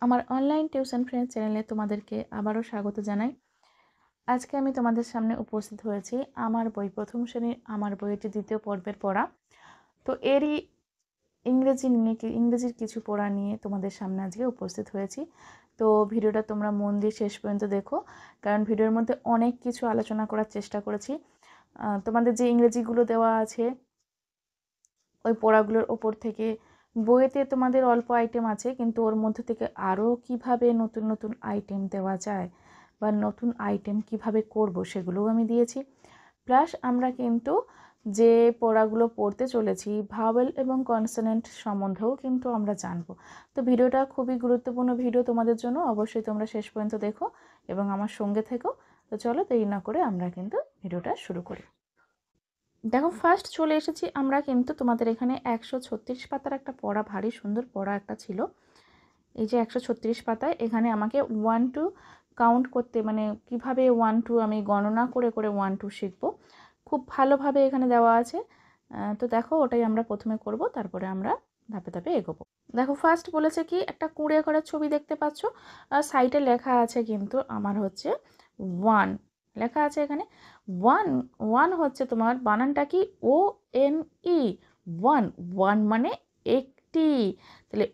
আমার online tuition friend চ্যানেলে তোমাদেরকে আবারও স্বাগত জানাই। আজকে আমি তোমাদের সামনে উপস্থিত হয়েছি আমার বই প্রথম শ্রেণীর আমার বইটি দ্বিতীয় পর্বের পড়া। তো এরই ইংরেজির কিছু পড়া নিয়ে তোমাদের সামনে আজকে উপস্থিত হয়েছি। তো ভিডিওটা তোমরা মন দিয়ে শেষ পর্যন্ত দেখো, কারণ ভিডিওর মধ্যে অনেক কিছু আলোচনা করার চেষ্টা করেছি। তোমাদের যে ইংরেজিগুলো দেওয়া আছে ওই পড়াগুলোর ওপর থেকে বইয়েতে তোমাদের অল্প আইটেম আছে, কিন্তু ওর মধ্যে থেকে আরও কিভাবে নতুন নতুন আইটেম দেওয়া যায় বা নতুন আইটেম কিভাবে করব সেগুলোও আমি দিয়েছি। প্লাস আমরা কিন্তু যে পড়াগুলো পড়তে চলেছি ভাওয়েল এবং কনসোনেন্ট সম্বন্ধেও কিন্তু আমরা জানবো। তো ভিডিওটা খুবই গুরুত্বপূর্ণ ভিডিও তোমাদের জন্য, অবশ্যই তোমরা শেষ পর্যন্ত দেখো এবং আমার সঙ্গে থেকো। তো চলো দেরি না করে আমরা কিন্তু ভিডিওটা শুরু করি। দেখো, ফার্স্ট চলে এসেছি আমরা কিন্তু তোমাদের এখানে 136 পাতার একটা পড়া, ভারী সুন্দর পড়া একটা ছিল। এই যে 136 পাতায় এখানে আমাকে 1 to কাউন্ট করতে, মানে কিভাবে 1 to আমি গণনা করে করে 1 to শিখবো, খুব ভালোভাবে এখানে দেওয়া আছে। তো দেখো, ওটাই আমরা প্রথমে করব, তারপরে আমরা ধাপে ধাপে এগোবো। দেখো, ফার্স্ট বলেছে কি একটা কুঁড়ে ঘরের ছবি দেখতে পাচ্ছ, সাইডে লেখা আছে কিন্তু আমার হচ্ছে 1 লেখা আছে এখানে। 1 হচ্ছে তোমার বানানটা কি ONE, 1 মানে একটি। তাহলে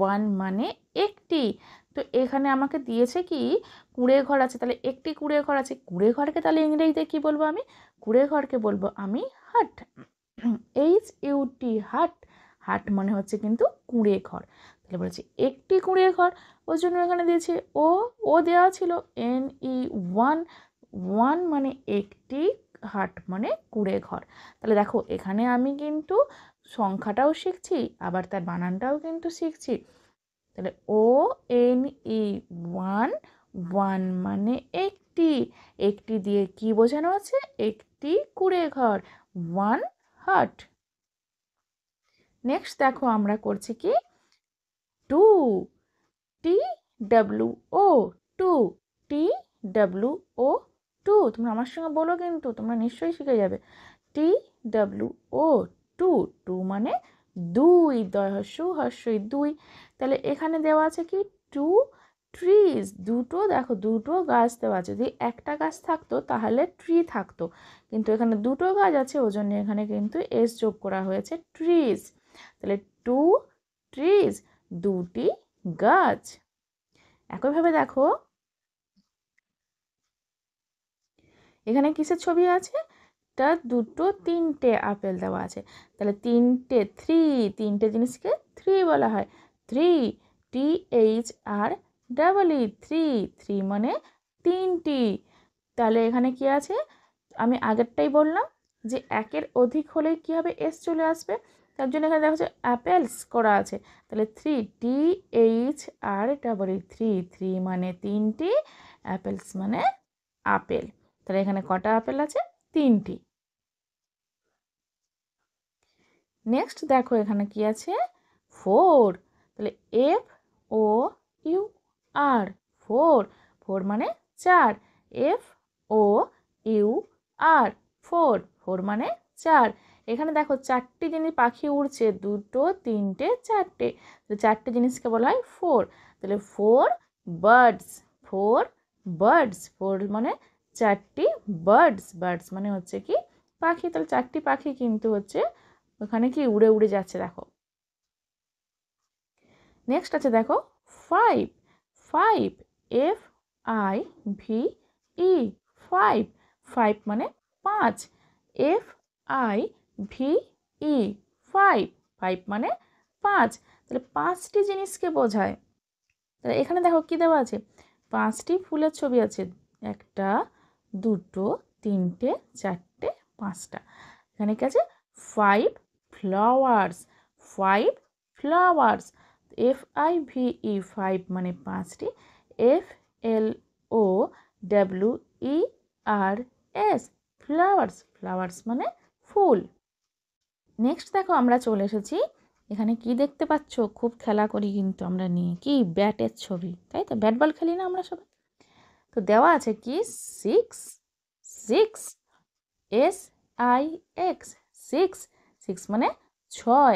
1 মানে একটি। তো এখানে আমাকে দিয়েছে কি কুঁড়ে ঘর আছে, তাহলে একটি কুঁড়ে ঘর আছে। কুঁড়ে ঘরকে তাহলে ইংরেজিতে কি বলবো আমি? কুঁড়ে ঘরকে বলবো আমি হাট, HUT, হাট। হাট মানে হচ্ছে কিন্তু কুঁড়ে ঘর। তাহলে বলেছি একটি কুঁড়ে ঘর, ওই জন্য এখানে দিয়েছে ও দেওয়া ছিল NE, 1 মানে একটি, হাট মানে কুঁড়ে ঘর। তাহলে দেখো, এখানে আমি কিন্তু সংখ্যাটাও শিখছি, আবার তার বানানটাও কিন্তু শিখছি। তাহলে ONE, 1 মানে একটি। একটি দিয়ে কি বোঝানো আছে? একটি কুঁড়ে ঘর, 1 হাট। নেক্সট দেখো আমরা করছি কি 2, TWO, 2, তোমরা আমার সঙ্গে বলো, কিন্তু তোমরা নিশ্চয়ই শিখে যাবে। TWO, 2 মানে দুই, হস্যই দুই। তাহলে এখানে দেওয়া আছে কি 2 ট্রিজ, দুটো, দেখো দুটো গাছ দেওয়া আছে। যদি একটা গাছ থাকতো তাহলে ট্রি থাকতো, কিন্তু এখানে দুটো গাছ আছে, ওই জন্য এখানে কিন্তু এস যোগ করা হয়েছে, ট্রিজ। তাহলে 2 ট্রিজ, দুটি গাছ। একইভাবে দেখো এখানে কিসের ছবি আছে? তা দুটো, তিনটে আপেল দেওয়া আছে। তাহলে তিনটে, তিনটে জিনিসকে 3 বলা হয়। 3, THREE, 3 মানে তিনটি। তাহলে এখানে কি আছে? আমি আগেরটাই বললাম যে একের অধিক হলে কি হবে? এস চলে আসবে। তার জন্য এখানে দেখা যাচ্ছে অ্যাপেলস করা আছে। তাহলে 3, THREE, 3 মানে তিনটি, অ্যাপেলস মানে আপেল। তাহলে এখানে কটা আপেল আছে? 3টি। নেক্সট দেখো এখানে কি আছে? 4। তাহলে FOUR, 4 মানে 4, FOUR, 4 মানে 4। এখানে দেখো 4টি জিনিস পাখি উড়ছে, দুটো, তিনটে, চারটে। তো 4টে জিনিসকে বলা হয় 4। তাহলে 4 বার্ডস, 4 মানে 4টি বার্ডস মানে হচ্ছে কি পাখি। তাহলে 4টি পাখি কিন্তু হচ্ছে ওখানে কি উড়ে উড়ে যাচ্ছে, দেখো। নেক্সট আছে দেখো 5, FIVE, 5 মানে 5, FIVE, 5 মানে 5। তাহলে 5টি জিনিসকে বোঝায়। তাহলে এখানে দেখো কি দেওয়া আছে? 5টি ফুলের ছবি আছে, একটা, দুটো, তিনটে, চারটে, 5টা। এখানে কি আছে? 5 ফ্লাওয়ার্স, 5 ফ্লাওয়ার্স। FIVE, 5 মানে 5টি, FLOWERS, ফ্লাওয়ার্স মানে ফুল। নেক্সট দেখো আমরা চলে এসেছি, এখানে কি দেখতে পাচ্ছ? খুব খেলা করি কিন্তু আমরা নিয়ে, কি ব্যাটের ছবি, তাই তো? ব্যাট বল খেলি না আমরা সবাই? তো দেওয়া আছে কি 6, SIX, 6 মানে 6।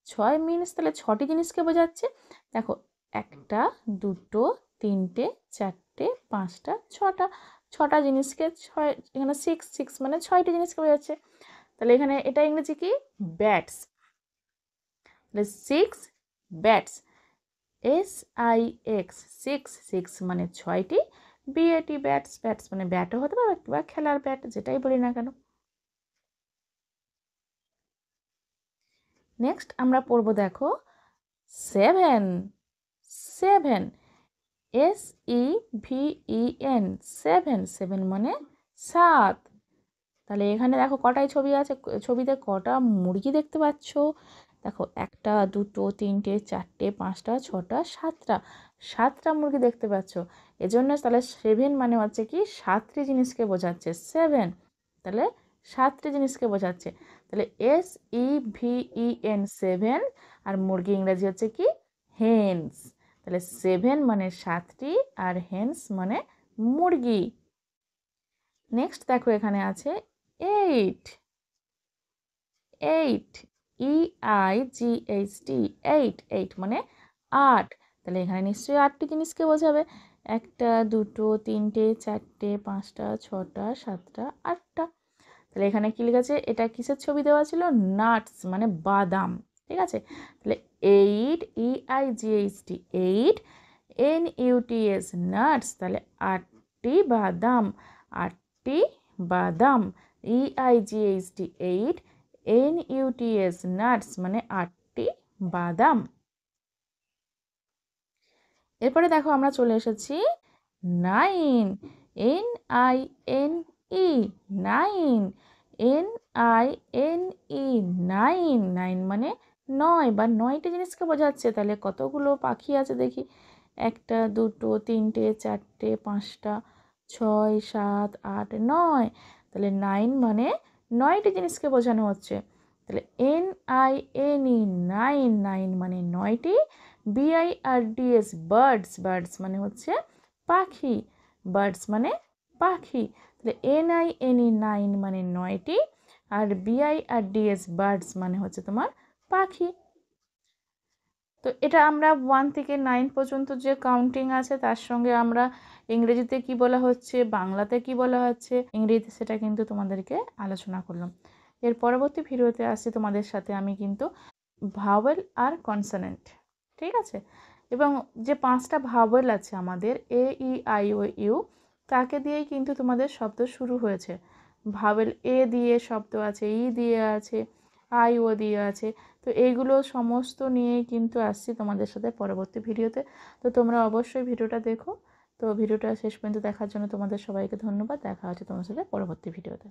ছয় মিনস তাহলে ছটি জিনিসকে বোঝাচ্ছে। দেখো, একটা, দুটো, তিনটে, চারটে, পাঁচটা, ছটা, ছটা জিনিসকে ছয়, এখানে সিক্স, সিক্স মানে ছয়টি জিনিসকে বোঝাচ্ছে। তাহলে এখানে এটা ইংরেজি কি? ব্যাটস। তাহলে six bats, SIX, six, six মানে ছয়টি, BAT ব্যাটস, ব্যাটস মানে ব্যাটও হতে পারে বা খেলার ব্যাট, যেটাই বলি না কেন। নেক্সট আমরা পড়বো, দেখো, seven. Seven, SEVEN, seven, seven মানে সাত। তাহলে এখানে দেখো কটাই ছবি আছে, ছবিতে কটা মুরগি দেখতে পাচ্ছ? দেখো, একটা, দুটো, তিনটে, চারটে, পাঁচটা, ছটা, সাতটা, সাতটা মুরগি দেখতে পাচ্ছ। এজন্য তাহলে সেভেন মানে হচ্ছে কি সাতটি জিনিসকে বোঝাচ্ছে, সেভেন। তাহলে সাতটি জিনিসকে বোঝাচ্ছে। তাহলে SEVEN, সেভেন, আর মুরগি ইংরেজি হচ্ছে কি? হেন্স। তাহলে সেভেন মানে সাতটি, আর হেন্স মানে মুরগি। নেক্সট দেখো, এখানে আছে eight. Eight, EIGHT, eight, eight মানে আট। তাহলে এখানে নিশ্চয়ই আটটি জিনিসকে বোঝাবে। একটা, দুটো, তিনটে, চারটে, পাঁচটা, ছটা, সাতটা, আটটা। তাহলে এখানে কি লিখেছে? এটা কিসের ছবি দেওয়া ছিল? নাটস মানে বাদাম। ঠিক আছে, তাহলে eight, EIGHT, eight, NUTS, nuts, তাহলে আটটি বাদাম, আটটি বাদাম, EIGHT, এইট, NUTS, নাটস মানে আটটি বাদাম। এরপরে দেখো আমরা চলে এসেছি nine. NINE, nine, NINE, nine. Nine মানে নয় বা নয়টি জিনিসকে বোঝাচ্ছে। তাহলে কতগুলো পাখি আছে দেখি? একটা, দুটো, তিনটে, চারটে, পাঁচটা, ছয়, সাত, আট, নয়। তাহলে নাইন মানে নয়টি জিনিসকে বোঝানো হচ্ছে। তাহলে NINE, নাইন, নাইন মানে নয়টি। BIRDS, বার্ডস, বার্ডস মানে হচ্ছে পাখি, বার্ডস মানে পাখি। তাহলে NINE, নাইন মানে নয়টি, আর BIRDS, বার্ডস মানে হচ্ছে তোমার পাখি। তো এটা আমরা 1 থেকে 9 পর্যন্ত যে কাউন্টিং আছে তার সঙ্গে আমরা ইংরেজিতে কি বলা হচ্ছে, বাংলাতে কি বলা হচ্ছে, ইংরেজিতে, সেটা কিন্তু তোমাদেরকে আলোচনা করলাম। এর পরবর্তী ভিডিওতে আসছি তোমাদের সাথে আমি কিন্তু ভাওয়েল আর কনসোনেন্ট। ঠিক আছে, এবং যে 5টা ভাওয়েল আছে আমাদের AEIOU, তাকে দিয়েই কিন্তু তোমাদের শব্দ শুরু হয়েছে। ভাওয়েল A দিয়ে শব্দ আছে, ই দিয়ে আছে, IO দিয়ে আছে। তো এইগুলো সমস্ত নিয়েই কিন্তু আসছি তোমাদের সাথে পরবর্তী ভিডিওতে। তো তোমরা অবশ্যই ভিডিওটা দেখো। তো ভিডিওটা শেষ পর্যন্ত দেখার জন্য তোমাদের সবাইকে ধন্যবাদ। দেখা হচ্ছে তোমার সাথে পরবর্তী ভিডিওতে।